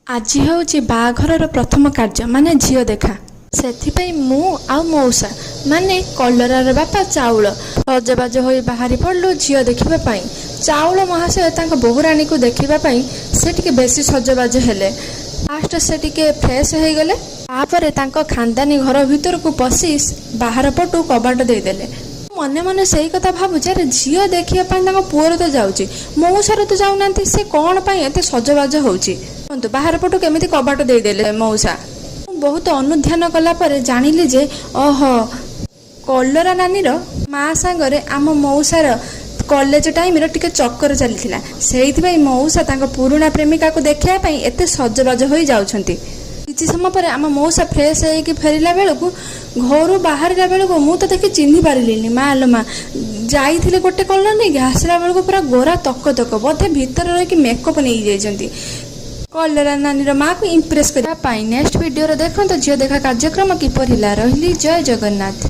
आज हूँ बाघर प्रथम कार्य माने झील देखा से मु आउ मौसा माने कलरार बापा चाउल सजबाज हो बाहरी पड़लु झील देखापी चाउल महाशय बोहूराणी को देखापी से टिके बेसी सजबाज हेले फास्ट से टिके फ्रेश हो गले तापरे खानदानी घर भीतर को पशि बाहर पटू कबाट देदेले मने मने से कथा भावुचे अरे झील देखापी पुअर तो जाऊँगी मौसार तो जाऊना से कौन एत सजबाज होउची बाहर पटू केमी कबाट देदेले मौसा बहुत अनुध्यान कला परे जानिली जे ओहो कलरा नानीर माँ सांगरे आम मौसार कॉलेज टाइम टिके चक्कर चली से मौसा पुराणा प्रेमिका को देखापी एत सजबाज हो जाउछंती किछि समय पर आम मौसा फ्रेश होइकी फेरिला बेलू घर बाहर बेलू मु तो देखी चिन्ह पारिली माँ लो माँ जाइए गोटे कलर नहीं आसला बेलू पूरा गोरा तक तक बोधे भितर रही मेकअप नहीं जाइछंती कलरा नानी माँ को इम्प्रेस करने नेक्स्ट वीडियो देखो झील देखा कार्यक्रम किपर रही जय जगन्नाथ।